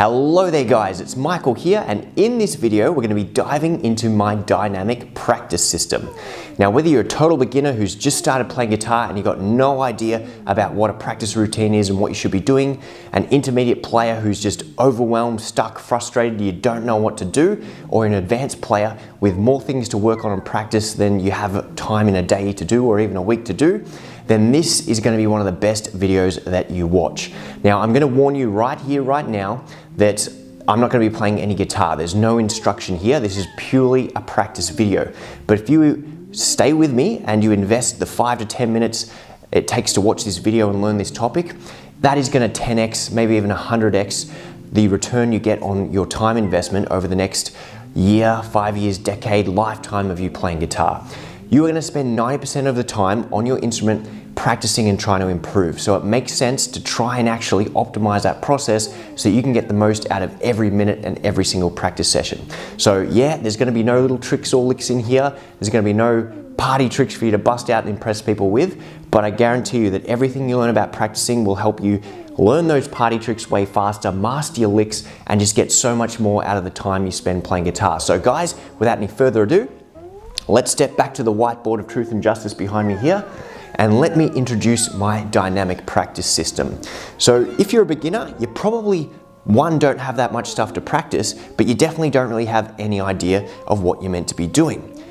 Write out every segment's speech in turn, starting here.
Hello there guys, it's Michael here, and in this video we're going to be diving into my dynamic practice system. Now whether you're a total beginner who's just started playing guitar and you've got no idea about what a practice routine is and what you should be doing, an intermediate player who's just overwhelmed, stuck, frustrated, you don't know what to do, or an advanced player with more things to work on and practice than you have time in a day to do or even a week to do, then this is going to be one of the best videos that you watch. Now I'm going to warn you right here, right now, that I'm not going to be playing any guitar. There's no instruction here. This is purely a practice video. But if you stay with me and you invest the 5 to 10 minutes it takes to watch this video and learn this topic, that is going to 10x, maybe even 100x the return you get on your time investment over the next year, 5 years, decade, lifetime of you playing guitar. You are going to spend 90% of the time on your instrument practicing and trying to improve. So it makes sense to try and actually optimize that process so you can get the most out of every minute and every single practice session. So yeah, there's going to be no little tricks or licks in here. There's going to be no party tricks for you to bust out and impress people with, but I guarantee you that everything you learn about practicing will help you learn those party tricks way faster, master your licks, and just get so much more out of the time you spend playing guitar. So guys, without any further ado, let's step back to the whiteboard of truth and justice behind me here, and let me introduce my dynamic practice system. So if you're a beginner, you probably, one, don't have that much stuff to practice, but you definitely don't really have any idea of what you're meant to be doing.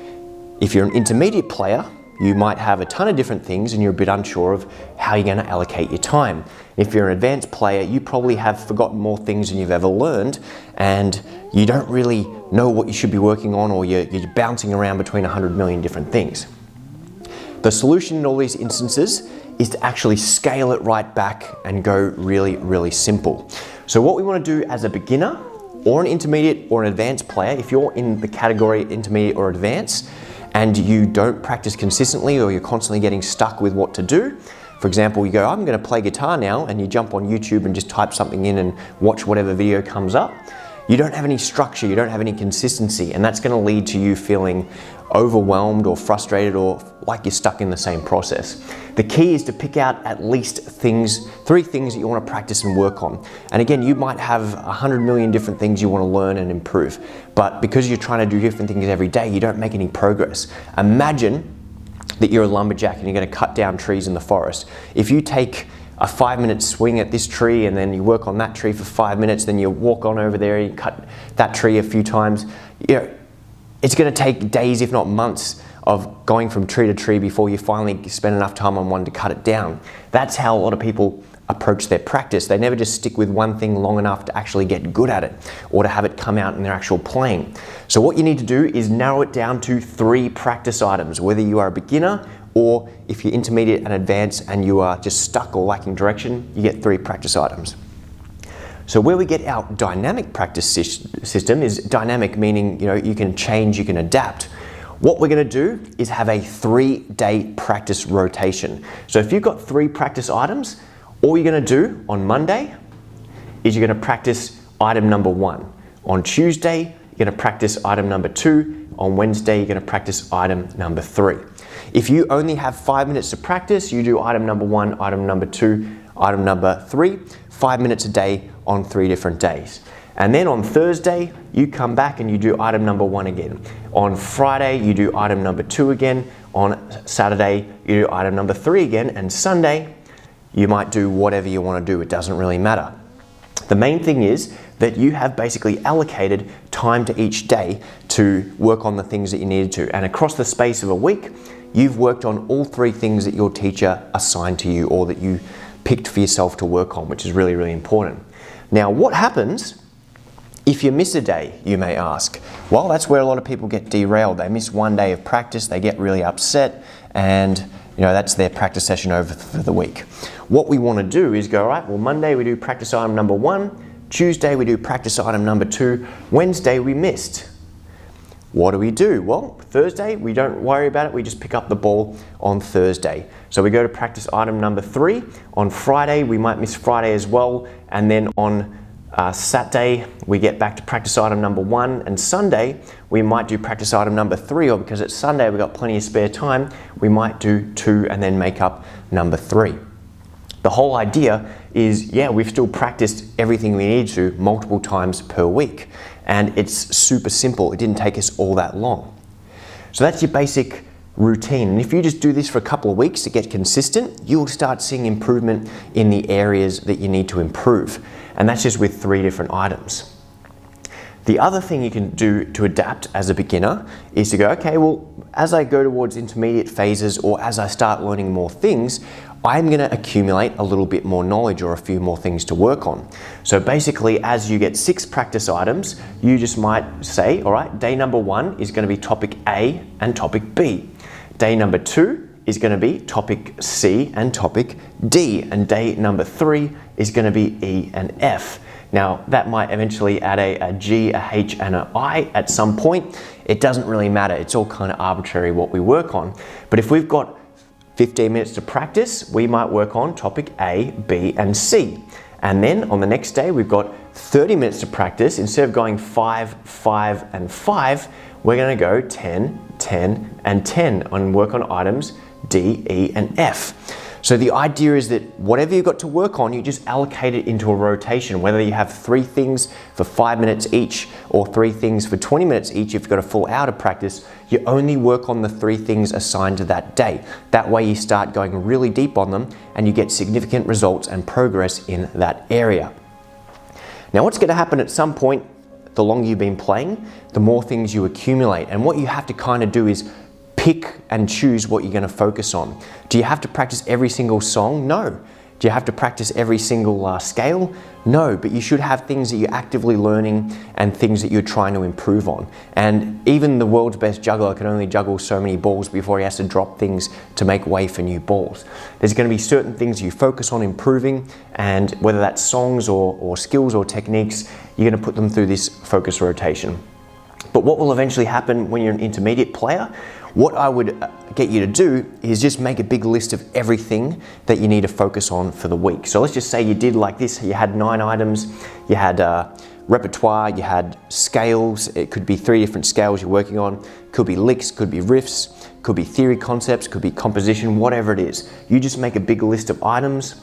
If you're an intermediate player, you might have a ton of different things and you're a bit unsure of how you're going to allocate your time. If you're an advanced player, you probably have forgotten more things than you've ever learned, and you don't really know what you should be working on, or you're bouncing around between 100 million different things. The solution in all these instances is to actually scale it right back and go really, really simple. So what we want to do as a beginner or an intermediate or an advanced player, if you're in the category intermediate or advanced and you don't practice consistently or you're constantly getting stuck with what to do, for example, you go, I'm going to play guitar now, and you jump on YouTube and just type something in and watch whatever video comes up. You don't have any structure, you don't have any consistency, and that's going to lead to you feeling overwhelmed or frustrated or like you're stuck in the same process. The key is to pick out at least three things that you want to practice and work on. And again, you might have 100 million different things you want to learn and improve, but because you're trying to do different things every day, you don't make any progress. Imagine that you're a lumberjack and you're going to cut down trees in the forest. If you take a 5-minute swing at this tree and then you work on that tree for 5 minutes, then you walk on over there and you cut that tree a few times, it's going to take days, if not months, of going from tree to tree before you finally spend enough time on one to cut it down. That's how a lot of people approach their practice. They never just stick with one thing long enough to actually get good at it or to have it come out in their actual playing. So what you need to do is narrow it down to 3 practice items, whether you are a beginner or if you're intermediate and advanced and you are just stuck or lacking direction, you get 3 practice items. So where we get our dynamic practice system is dynamic, meaning you can change, you can adapt. What we're going to do is have a 3-day practice rotation. So if you've got 3 practice items, all you're going to do on Monday is you're going to practice item number 1. On Tuesday, you're going to practice item number 2. On Wednesday, you're going to practice item number 3. If you only have 5 minutes to practice, you do item number 1, item number 2, item number 3, 5 minutes a day on 3 different days. And then on Thursday, you come back and you do item number 1 again. On Friday, you do item number 2 again. On Saturday, you do item number 3 again. And Sunday, you might do whatever you want to do. It doesn't really matter. The main thing is that you have basically allocated time to each day to work on the things that you needed to. And across the space of a week, you've worked on all 3 things that your teacher assigned to you or that you picked for yourself to work on, which is really, really important. Now, what happens if you miss a day, you may ask? Well, that's where a lot of people get derailed. They miss one day of practice, they get really upset, and that's their practice session over for the week. What we want to do is go, all right, well, Monday we do practice item number 1, Tuesday we do practice item number 2, Wednesday we missed. What do? Well, Thursday, we don't worry about it. We just pick up the ball on Thursday. So we go to practice item number 3. On Friday, we might miss Friday as well. And then on Saturday, we get back to practice item number 1. And Sunday, we might do practice item number 3. Or because it's Sunday, we've got plenty of spare time, we might do 2 and then make up number 3. The whole idea is, yeah, we've still practiced everything we need to multiple times per week. And it's super simple. It didn't take us all that long. So that's your basic routine. And if you just do this for a couple of weeks to get consistent, you'll start seeing improvement in the areas that you need to improve. And that's just with 3 different items. The other thing you can do to adapt as a beginner is to go, okay, well, as I go towards intermediate phases or as I start learning more things, I'm going to accumulate a little bit more knowledge or a few more things to work on. So basically, as you get 6 practice items, you just might say, all right, day number 1 is going to be topic A and topic B. Day number 2 is going to be topic C and topic D. And day number 3 is going to be E and F. Now, that might eventually add a G, a H, and an I at some point. It doesn't really matter. It's all kind of arbitrary what we work on. But if we've got 15 minutes to practice, we might work on topic A, B, and C. And then on the next day, we've got 30 minutes to practice. Instead of going 5, 5, and 5, we're going to go 10, 10, and 10 and work on items D, E, and F. So the idea is that whatever you've got to work on, you just allocate it into a rotation, whether you have 3 things for 5 minutes each or 3 things for 20 minutes each. If you've got a full hour to practice, you only work on the 3 things assigned to that day. That way you start going really deep on them and you get significant results and progress in that area. Now, what's going to happen at some point, the longer you've been playing, the more things you accumulate. And what you have to kind of do is pick and choose what you're going to focus on. Do you have to practice every single song? No. Do you have to practice every single scale? No, but you should have things that you're actively learning and things that you're trying to improve on. And even the world's best juggler can only juggle so many balls before he has to drop things to make way for new balls. There's going to be certain things you focus on improving, and whether that's songs or skills or techniques, you're going to put them through this focus rotation. But what will eventually happen when you're an intermediate player, what I would get you to do is just make a big list of everything that you need to focus on for the week. So let's just say you did like this, you had 9 items, you had repertoire, you had scales, it could be 3 different scales you're working on, could be licks, could be riffs, could be theory concepts, could be composition, whatever it is. You just make a big list of items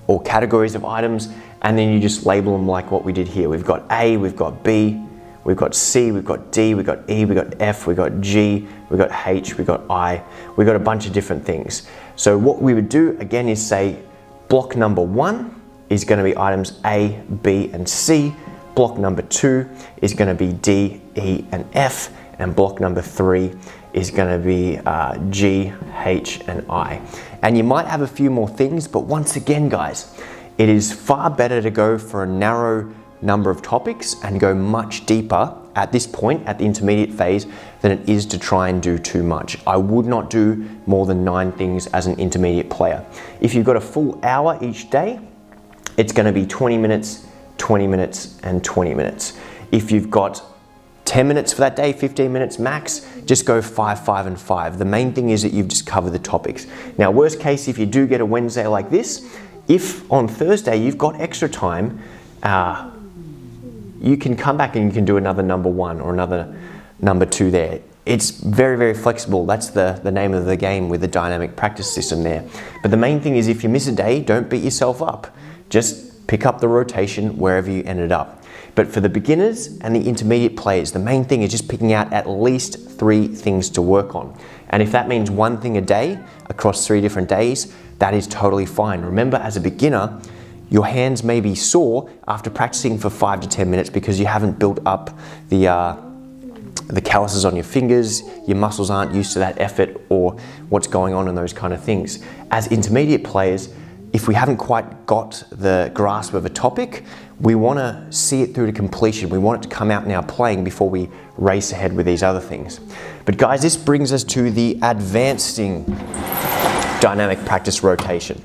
or categories of items, and then you just label them like what we did here. We've got A, we've got B, we've got C, we've got D, we've got E, we've got F, we've got G, we've got H, we've got I, we've got a bunch of different things. So what we would do again is say block number 1 is going to be items A, B, and C. Block number 2 is going to be D, E, and F. And block number 3 is going to be G, H, and I. And you might have a few more things, but once again, guys, it is far better to go for a narrow number of topics and go much deeper at this point, at the intermediate phase, than it is to try and do too much. I would not do more than 9 things as an intermediate player. If you've got a full hour each day, it's going to be 20 minutes, 20 minutes, and 20 minutes. If you've got 10 minutes for that day, 15 minutes max, just go 5, 5, and 5. The main thing is that you've just covered the topics. Now, worst case, if you do get a Wednesday like this, if on Thursday you've got extra time, you can come back and you can do another number 1 or another number 2 there. It's very, very flexible. That's the name of the game with the dynamic practice system there. But the main thing is if you miss a day, don't beat yourself up. Just pick up the rotation wherever you ended up. But for the beginners and the intermediate players, the main thing is just picking out at least 3 things to work on. And if that means 1 thing a day across 3 different days, that is totally fine. Remember, as a beginner, your hands may be sore after practicing for 5 to 10 minutes because you haven't built up the calluses on your fingers, your muscles aren't used to that effort or what's going on and those kind of things. As intermediate players, if we haven't quite got the grasp of a topic, we want to see it through to completion. We want it to come out in our playing before we race ahead with these other things. But guys, this brings us to the advancing dynamic practice rotation.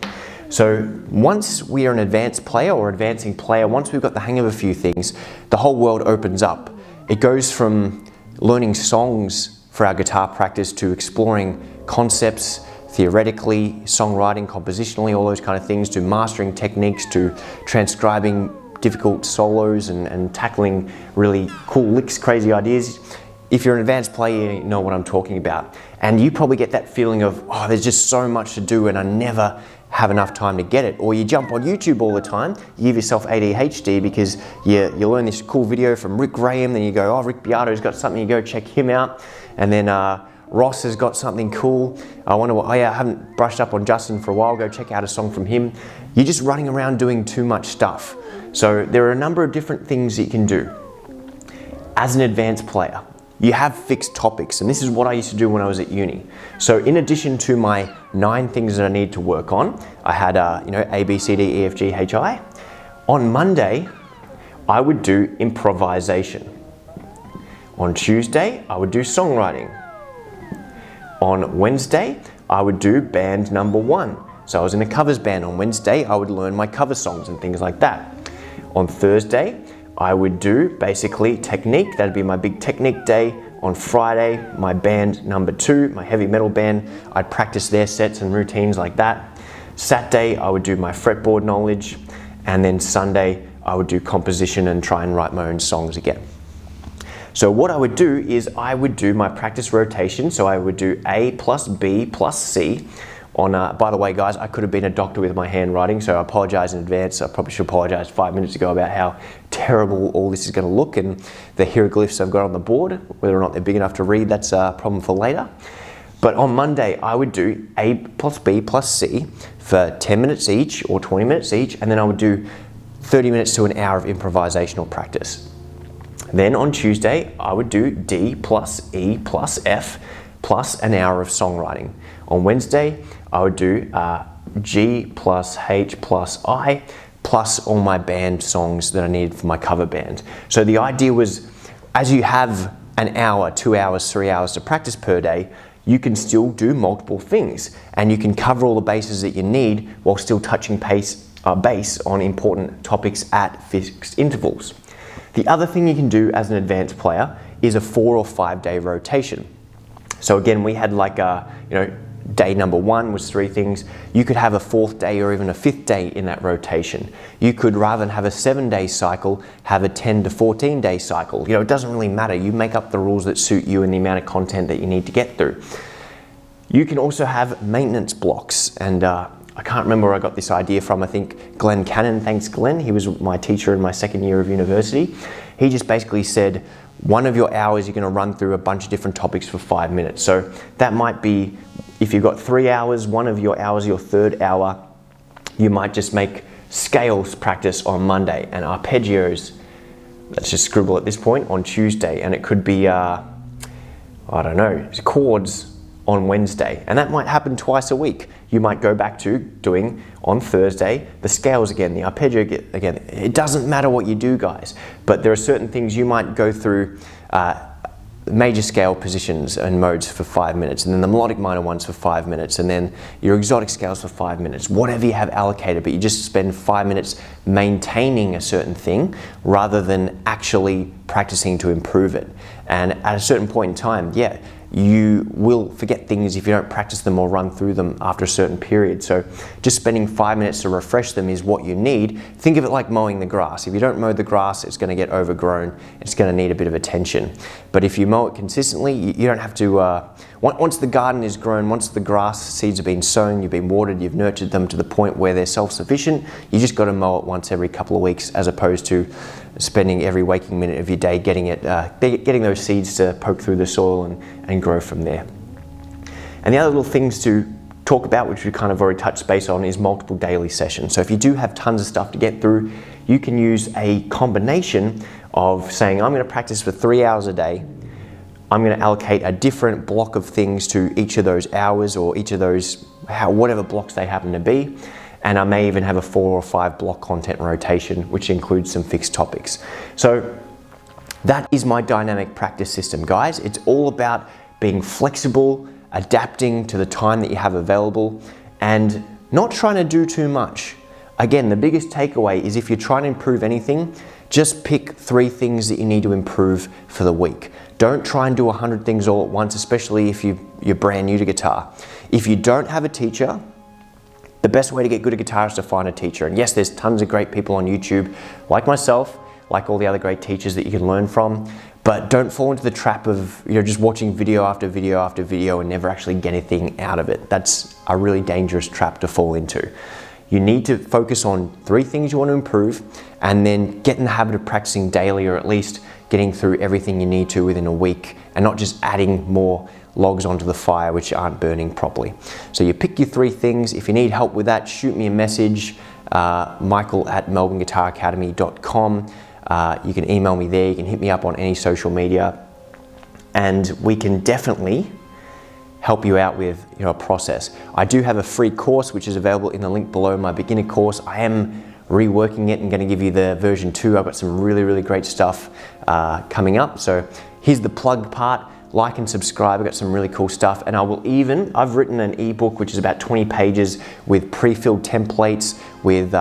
So once we are an advanced player or advancing player, once we've got the hang of a few things, the whole world opens up. It goes from learning songs for our guitar practice to exploring concepts theoretically, songwriting, compositionally, all those kind of things, to mastering techniques, to transcribing difficult solos and tackling really cool licks, crazy ideas. If you're an advanced player, you know what I'm talking about. And you probably get that feeling of, oh, there's just so much to do and I never have enough time to get it. Or you jump on YouTube all the time, you give yourself ADHD because you learn this cool video from Rick Graham, then you go, oh, Rick Beato's got something, you go check him out. And then Ross has got something cool. I wonder what, oh yeah, I haven't brushed up on Justin for a while, go check out a song from him. You're just running around doing too much stuff. So there are a number of different things that you can do. As an advanced player, you have fixed topics, and this is what I used to do when I was at uni. So in addition to my 9 things that I need to work on, I had A, B, C, D, E, F, G, H, I. On Monday, I would do improvisation. On Tuesday, I would do songwriting. On Wednesday, I would do band number 1. So I was in a covers band. On Wednesday, I would learn my cover songs and things like that. On Thursday, I would do basically technique. That'd be my big technique day. On Friday, my band number 2, my heavy metal band, I'd practice their sets and routines like that. Saturday, I would do my fretboard knowledge. And then Sunday, I would do composition and try and write my own songs again. So what I would do is I would do my practice rotation. So I would do A plus B plus C. By the way, guys, I could have been a doctor with my handwriting, so I apologize in advance. I probably should apologize 5 minutes ago about how terrible all this is going to look, and the hieroglyphs I've got on the board, whether or not they're big enough to read, that's a problem for later. But on Monday, I would do A plus B plus C for 10 minutes each or 20 minutes each, and then I would do 30 minutes to an hour of improvisational practice. Then on Tuesday, I would do D plus E plus F plus an hour of songwriting. On Wednesday, I would do G plus H plus I plus all my band songs that I needed for my cover band. So the idea was, as you have an hour, 2 hours, 3 hours to practice per day, you can still do multiple things and you can cover all the bases that you need while still touching base on important topics at fixed intervals. The other thing you can do as an advanced player is a 4 or 5 day rotation. So again, we had like day number 1 was 3 things. You could have a 4th day or even a 5th day in that rotation. You could, rather than have a 7-day cycle, have a 10 to 14 day cycle. It doesn't really matter. You make up the rules that suit you and the amount of content that you need to get through. You can also have maintenance blocks, and I can't remember where I got this idea from. I think Glenn Cannon, thanks Glenn, he was my teacher in my 2nd year of university. He just basically said, one of your hours you're going to run through a bunch of different topics for 5 minutes. So that might be, if you've got 3 hours, one of your hours, your 3rd hour, you might just make scales practice on Monday and arpeggios, let's just scribble at this point, on Tuesday. And it could be, chords on Wednesday. And that might happen twice a week. You might go back to doing on Thursday the scales again, the arpeggio again. It doesn't matter what you do, guys, but there are certain things you might go through major scale positions and modes for 5 minutes, and then the melodic minor ones for 5 minutes, and then your exotic scales for 5 minutes, whatever you have allocated, but you just spend 5 minutes maintaining a certain thing rather than actually practicing to improve it. And at a certain point in time, you will forget things if you don't practice them or run through them after a certain period. So just spending 5 minutes to refresh them is what you need. Think of it like mowing the grass. If you don't mow the grass, it's going to get overgrown. It's going to need a bit of attention. But if you mow it consistently, you don't have to, once the garden is grown, once the grass seeds have been sown, you've been watered, you've nurtured them to the point where they're self-sufficient, you just got to mow it once every couple of weeks, as opposed to spending every waking minute of your day getting those seeds to poke through the soil and grow from there. And the other little things to talk about, which we kind of already touched base on, is multiple daily sessions. So if you do have tons of stuff to get through, you can use a combination of saying, I'm going to practice for 3 hours a day. I'm going to allocate a different block of things to each of those hours, or each of those, whatever blocks they happen to be. And I may even have a 4 or 5 block content rotation, which includes some fixed topics. So that is my dynamic practice system, guys. It's all about being flexible, adapting to the time that you have available, and not trying to do too much. Again, the biggest takeaway is, if you're trying to improve anything, just pick 3 things that you need to improve for the week. Don't try and do 100 things all at once, especially if you're brand new to guitar. If you don't have a teacher, the best way to get good at guitar is to find a teacher. And yes, there's tons of great people on YouTube, like myself, like all the other great teachers that you can learn from. But don't fall into the trap of just watching video after video after video and never actually get anything out of it. That's a really dangerous trap to fall into. You need to focus on 3 things you want to improve, and then get in the habit of practicing daily, or at least getting through everything you need to within a week, and not just adding more logs onto the fire which aren't burning properly. So you pick your 3 things. If you need help with that, shoot me a message, michael@melbourneguitaracademy.com. You can email me there, you can hit me up on any social media, and we can definitely help you out with a process. I do have a free course which is available in the link below, my beginner course. I am reworking it and going to give you the version 2. I've got some really great stuff coming up. So here's the plug part. Like and subscribe. I've got some really cool stuff, and I've written an ebook which is about 20 pages with pre-filled templates with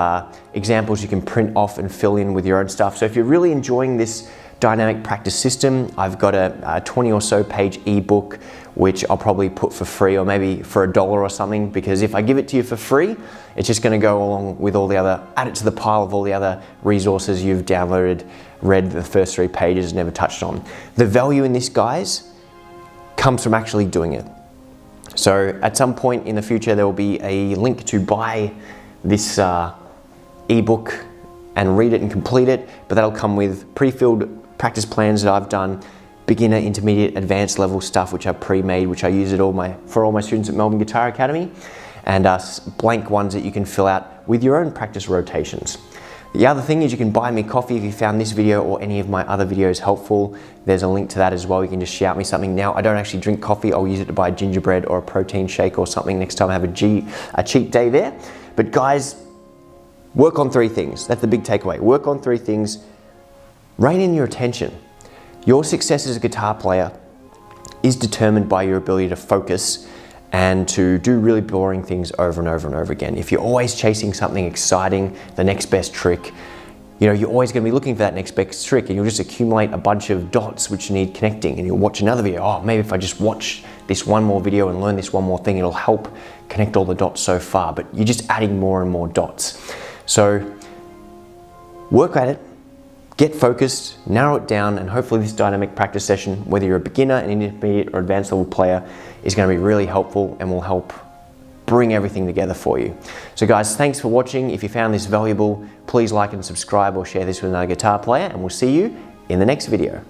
examples you can print off and fill in with your own stuff. So if you're really enjoying this dynamic practice system, I've got a 20 or so page ebook which I'll probably put for free, or maybe for $1 or something, because if I give it to you for free, it's just going to go along with all the other, add it to the pile of all the other resources you've downloaded, read the first 3 pages, never touched on. The value in this, guys, comes from actually doing it. So at some point in the future, there will be a link to buy this ebook and read it and complete it, but that'll come with pre-filled practice plans that I've done, beginner, intermediate, advanced level stuff which I've pre-made, which I use for all my students at Melbourne Guitar Academy, and blank ones that you can fill out with your own practice rotations. The other thing is you can buy me coffee if you found this video or any of my other videos helpful. There's a link to that as well. You can just shout me something. Now, I don't actually drink coffee. I'll use it to buy gingerbread or a protein shake or something next time I have a cheat day there. But guys, work on 3 things. That's the big takeaway. Work on 3 things. Rein in your attention. Your success as a guitar player is determined by your ability to focus and to do really boring things over and over and over again. If you're always chasing something exciting, the next best trick, you're always going to be looking for that next best trick, and you'll just accumulate a bunch of dots which need connecting, and you'll watch another video. Oh, maybe if I just watch this one more video and learn this one more thing, it'll help connect all the dots so far, but you're just adding more and more dots. So work at it. Get focused, narrow it down, and hopefully this dynamic practice session, whether you're a beginner, an intermediate, or advanced level player, is going to be really helpful and will help bring everything together for you. So guys, thanks for watching. If you found this valuable, please like and subscribe or share this with another guitar player, and we'll see you in the next video.